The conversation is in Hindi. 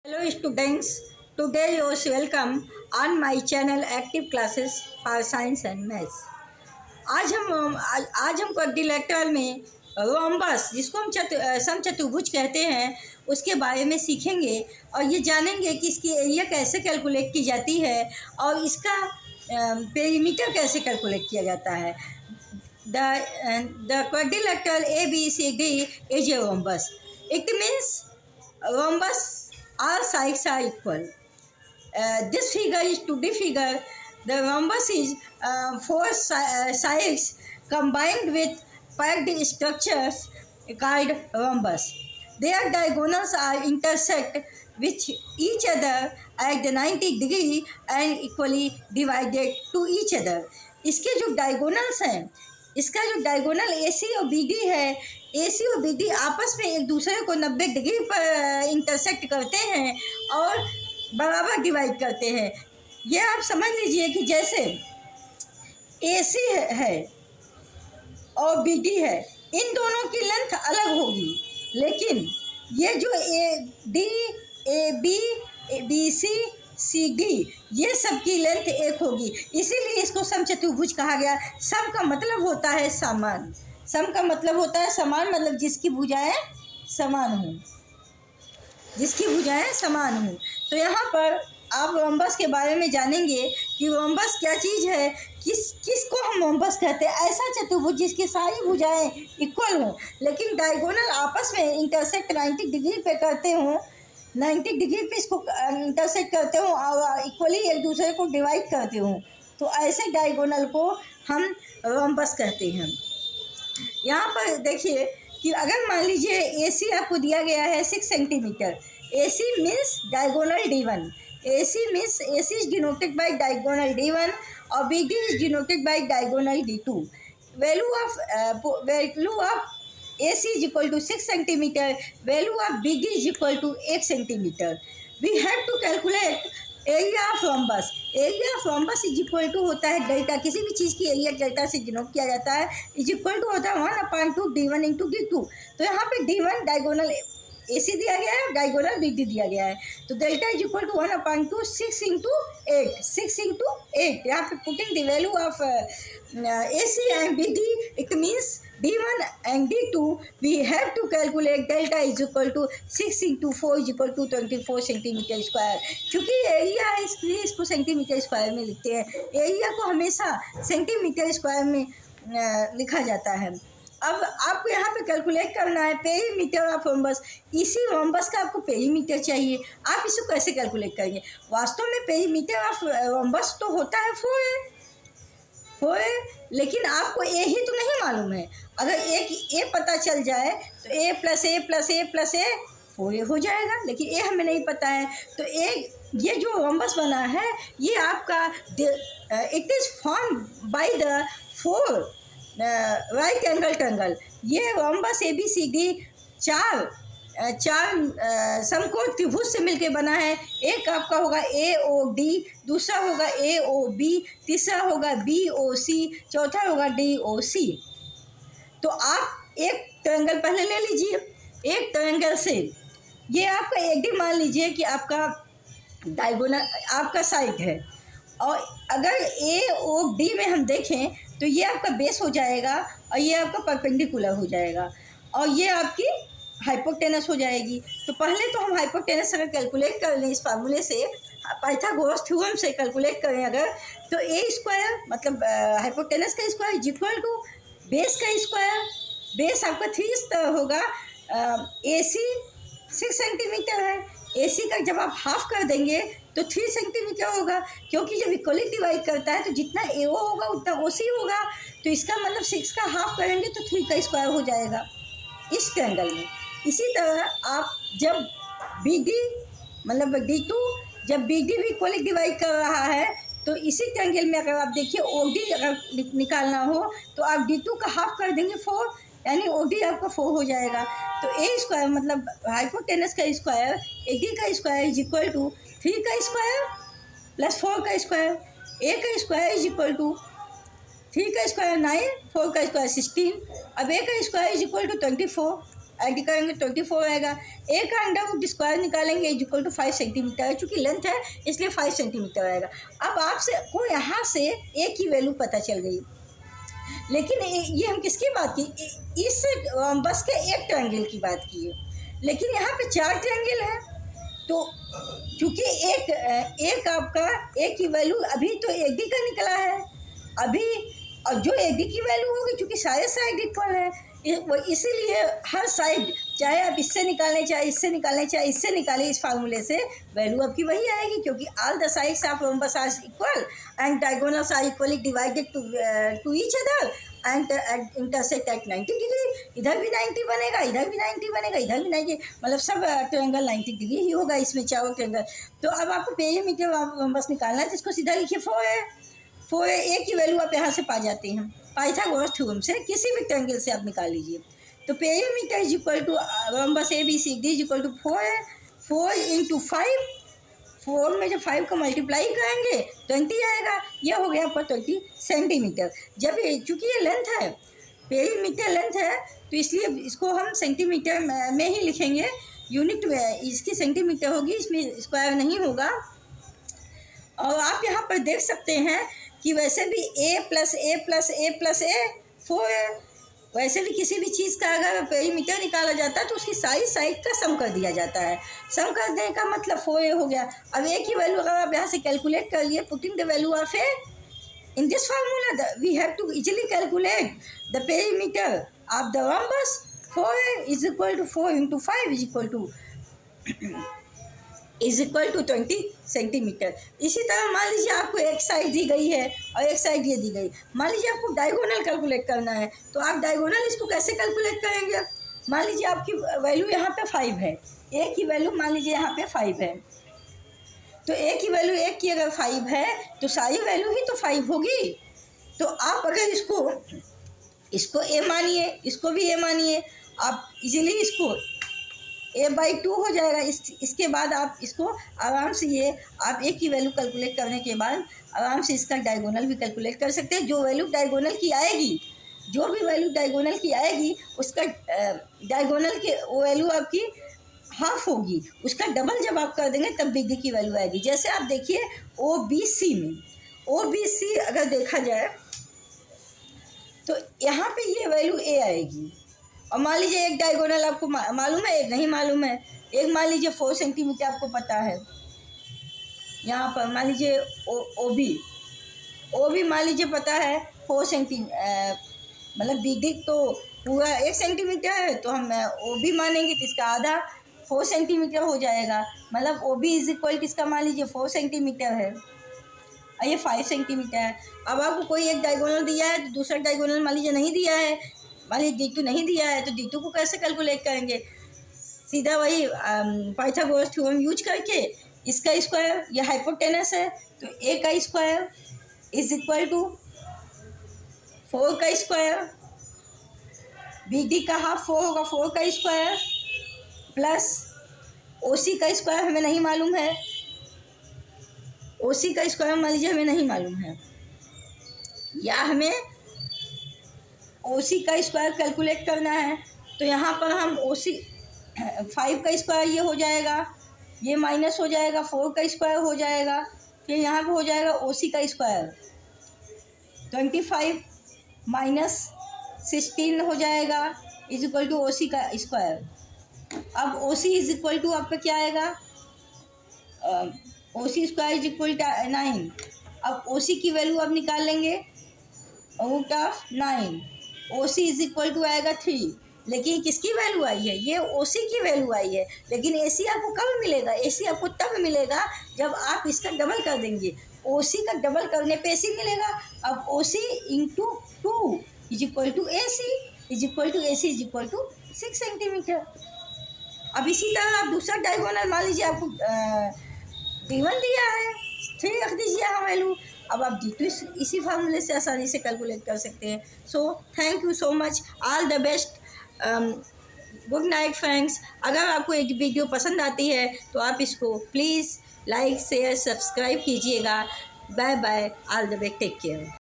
Hello students, today you are welcome on my channel Active Classes for Science and Maths। आज हम क्वाड्रिलेटरल में रोम्बस जिसको हम समचतुर्भुज कहते हैं उसके बारे में सीखेंगे और ये जानेंगे कि इसकी एरिया कैसे कैलकुलेट की जाती है और इसका पेरीमीटर कैसे कैलकुलेट किया जाता है। The quadrilateral ABCD is a rhombus. It means rhombus all sides are equal. This figure is 2D figure. The rhombus is four sides combined with packed structures called rhombus. Their diagonals are intersect with each other at the 90 degree and equally divided to each other. इसके जो डायगोनल्स हैं, इसका जो डायगोनल AC और BD है, AC और BD आपस में एक दूसरे को 90 डिग्री पर इंटरसेक्ट करते हैं और बराबर डिवाइड करते हैं। ये आप समझ लीजिए कि जैसे AC है और BD है, इन दोनों की लेंथ अलग होगी, लेकिन ये जो AD, AB, BC, CD ये सब की लेंथ एक होगी, इसीलिए इसको समचतुर्भुज कहा गया। सम का मतलब होता है समान, सम का मतलब होता है समान, मतलब जिसकी भुजाएं समान हों, जिसकी भुजाएं समान हों। तो यहाँ पर आप रोम्बस के बारे में जानेंगे कि रोम्बस क्या चीज़ है, किसको हम रोम्बस कहते हैं। ऐसा चतुर्भुज जिसकी सारी भुजाएं इक्वल हों लेकिन डायगोनल आपस में इंटरसेक्ट 90 डिग्री पे करते हों, 90 डिग्री पे इसको इंटरसेक्ट करते हो और इक्वली एक दूसरे को डिवाइड करते हो, तो ऐसे डायगोनल को हम रोम्बस कहते हैं। यहाँ पर देखिए कि अगर मान लीजिए AC आपको दिया गया है 6 centimetre, AC means diagonal D1, AC means AC is denoted by diagonal D1 और BD is denoted by diagonal D2। Value of AC is equal to 6 centimeter, value of BD is equal to 8 centimeter. We have to calculate area of rhombus. Area of rhombus is equal to होता है डेल्टा, किसी भी चीज़ की एरिया डेल्टा से डिनोट किया जाता है, इज इक्वल टू होता है 1/2 D1 इंटू D2। तो यहाँ पे D1 डायगोनल AC दिया गया है, डायगोनल BD दिया गया है, तो delta is equal to 1/2 6 into 8, 6 into 8। यहाँ पे putting the value of AC and BD, it means D1 and D2, we have to calculate delta is equal to 6 into 4 is equal to 24 centimetre square. चूँकि एरिया है इसलिए इसको सेंटीमीटर स्क्वायर में लिखते हैं, एरिया को हमेशा सेंटीमीटर स्क्वायर में लिखा जाता है। अब आपको यहाँ पे कैलकुलेट करना है पेरीमीटर ऑफ रोम्बस। इसी रोम्बस का आपको पेरीमीटर चाहिए, आप इसको कैसे कैलकुलेट करेंगे। वास्तव में पेरीमीटर ऑफ रोम्बस तो होता है 4 है, लेकिन आपको ए ही तो नहीं मालूम है। अगर एक ए पता चल जाए तो A + A + A + A 4A हो जाएगा, लेकिन ए हमें नहीं पता है। तो ये जो रोम्बस बना है ये आपका it is form by the 4 right angle triangle. ये रोम्बस ABCD चार समकोण त्रिभुज से मिलके बना है। एक आपका होगा AOD, दूसरा होगा AOB, तीसरा होगा BOC, चौथा होगा DOC। तो आप एक ट्रायंगल पहले ले लीजिए, एक ट्रायंगल से ये आपका AD मान लीजिए कि आपका डायगोनल आपका साइड है, और अगर AOD में हम देखें तो ये आपका बेस हो जाएगा और ये आपका परपेंडिकुलर हो जाएगा और ये आपकी हाइपोटेनस हो जाएगी। तो पहले तो हम हाइपोटेनस अगर कैलकुलेट कर लें इस फार्मूले से, पाइथागोरस थ्योरम से कैलकुलेट करें अगर, तो A² मतलब हाइपोटेनस का square is equal to base का स्क्वायर। बेस आपका 3 होगा, AC 6 सेंटीमीटर है, AC का जब आप हाफ कर देंगे तो 3 सेंटीमीटर होगा, क्योंकि जब इक्वली डिवाइड करता है तो जितना AO होगा उतना OC होगा। तो इसका मतलब 6 का हाफ करेंगे तो 3 का स्क्वायर हो जाएगा इस ट्रायंगल में। इसी तरह आप जब BD मतलब D2 जब BD भी इक्वली डिवाइड कर रहा है तो इसी ट्रायंगल में अगर आप देखिए OD अगर निकालना हो तो आप D2 का हाफ कर देंगे 4, यानी OD आपका 4 हो जाएगा। तो A² मतलब हाइपोटेनस का स्क्वायर AD का स्क्वायर इज इक्वल टू 3 का स्क्वायर प्लस 4 का स्क्वायर। A का स्क्वायर इज इक्वल टू 3 का स्क्वायर 9, 4 का स्क्वायर 16, अब A का square is equal to 24। Add करेंगे 24 आएगा। ए का अंडर रूट स्क्वायर निकालेंगे इज इक्वल टू 5 सेंटीमीटर है, चूँकि लेंथ है इसलिए 5 सेंटीमीटर आएगा। अब आपसे को यहाँ से ए की वैल्यू पता चल गई, लेकिन ये हम किसकी बात की, इस बस के एक ट्रायंगल की बात की है, लेकिन यहाँ पे 4 ट्रायंगल है। तो चूँकि एक आपका ए की वैल्यू अभी तो एक डी का निकला है अभी, और जो एक डी की वैल्यू होगी चूँकि सारे साइड इक्वल है, इसीलिए हर साइड चाहे आप इससे निकालें चाहे इससे निकालें चाहे इससे निकालें, इस फार्मूले से वैल्यू आपकी वही आएगी, क्योंकि all the sides of rhombus are equal and diagonals are equally divided to each other and intersect at 90 degree. इधर भी 90 बनेगा, इधर भी 90 बनेगा, इधर भी 90, मतलब सब ट्रायंगल 90 डिग्री ही होगा इसमें, चारों ट्रायंगल। तो अब आपको पेरीमीटर रोम्बस निकालना है, तो इसको सीधा लिखिए 4 है। 4 ए की वैल्यू आप यहाँ से पा जाते हैं पाइथागोरस थ्योरम से, किसी भी ट्रायंगल से आप निकाल लीजिए। तो perimeter is equal to rhombus A B C D is equal to 4 है। 4 इंटू 5, 4 में जब 5 को मल्टीप्लाई करेंगे 20 आएगा, यह हो गया आपका 20 सेंटीमीटर। जब चूँकि ये लेंथ है, पेरीमीटर लेंथ है, तो इसलिए इसको हम सेंटीमीटर में ही लिखेंगे, यूनिट में इसकी सेंटीमीटर होगी, इसमें स्क्वायर नहीं होगा। और आप यहाँ पर देख सकते हैं कि वैसे भी a plus A plus A plus A 4 है। वैसे भी किसी भी चीज़ का अगर पेरीमीटर निकाला जाता है तो उसकी सारी साइड का सम कर दिया जाता है, सम कर देने का मतलब 4a हो गया। अब a की वैल्यू अगर आप यहाँ से कैलकुलेट कर लिए, putting the value of a in this formula we have to easily calculate the perimeter of the rhombus. 4a is equal to 4 into 5 is equal to 20 centimetre. इसी तरह मान लीजिए आपको एक साइड दी गई है और एक साइड ये दी गई, मान लीजिए आपको डायगोनल कैलकुलेट करना है, तो आप डायगोनल इसको कैसे कैलकुलेट करेंगे। मान लीजिए आपकी वैल्यू यहाँ पे 5 है, ए की वैल्यू मान लीजिए यहाँ पे 5 है, तो ए की वैल्यू 1 की अगर 5 है तो सारी वैल्यू ही तो 5 होगी। तो आप अगर इसको ए मानिए, इसको भी ए मानिए, आप इजीली इसको a/2 हो जाएगा। इसके बाद आप इसको आराम से, ये आप a की वैल्यू कैलकुलेट करने के बाद आराम से इसका डायगोनल भी कैलकुलेट कर सकते हैं। जो वैल्यू डायगोनल की आएगी, जो भी वैल्यू डायगोनल की आएगी, उसका डायगोनल की वैल्यू आपकी हाफ होगी, उसका डबल जब आप कर देंगे तब BD की वैल्यू आएगी। जैसे आप देखिए OBC में, OBC अगर देखा जाए तो यहाँ पे ये वैल्यू a आएगी, और मान लीजिए एक डायगोनल आपको मालूम है, एक नहीं मालूम है। एक मान लीजिए 4 सेंटीमीटर आपको पता है, यहाँ पर मान लीजिए OB मान लीजिए पता है 4 सेंटीमीटर, मतलब BD तो पूरा 1 सेंटीमीटर है, तो हम OB मानेंगे तो इसका आधा 4 सेंटीमीटर हो जाएगा, मतलब OB इज इक्वल इसका मान लीजिए 4 सेंटीमीटर है और ये 5 सेंटीमीटर है। अब आपको कोई एक डायगोनल दिया है तो दूसरा डायगोनल मान लीजिए नहीं दिया है, मान लीजिए D2 नहीं दिया है, तो D2 को कैसे कैलकुलेट करेंगे, सीधा वही पाइथागोरस थ्योरम यूज करके इसका स्क्वायर, ये हाइपोटेनस है तो a का स्क्वायर इज इक्वल टू 4 का स्क्वायर, BD का हाफ 4 होगा, 4 का स्क्वायर प्लस OC का स्क्वायर हमें नहीं मालूम है, OC का स्क्वायर मान लीजिए हमें नहीं मालूम है, या हमें OC का स्क्वायर कैलकुलेट करना है। तो यहाँ पर हम OC 5 का स्क्वायर ये हो जाएगा, ये माइनस हो जाएगा, 4 का स्क्वायर हो जाएगा, फिर यहाँ पर हो जाएगा OC का स्क्वायर 25 माइनस 16 हो जाएगा इज इक्वल टू OC का स्क्वायर। अब OC इज इक्वल टू आपका क्या आएगा, OC square is equal to 9। अब OC की वैल्यू आप निकाल लेंगे root of 9, OC is equal to आएगा 3। लेकिन किसकी वैल्यू आई है, ये OC की वैल्यू आई है, लेकिन AC आपको कब मिलेगा, AC आपको तब मिलेगा जब आप इसका डबल कर देंगे, OC का डबल करने पे AC मिलेगा। अब OC into 2 is equal to AC is equal to AC is equal to 6 centimetre. अब इसी तरह आप दूसरा डायगोनल मान लीजिए आपको D1 दिया है, 3 रख दीजिए यहाँ वैल्यू, अब आप D2 इसी फार्मूले से आसानी से कैलकुलेट कर सकते हैं। So thank you so much, all the best, good night friends. अगर आपको एक वीडियो पसंद आती है तो आप इसको प्लीज़ लाइक शेयर सब्सक्राइब कीजिएगा। Bye bye, all the best, take care.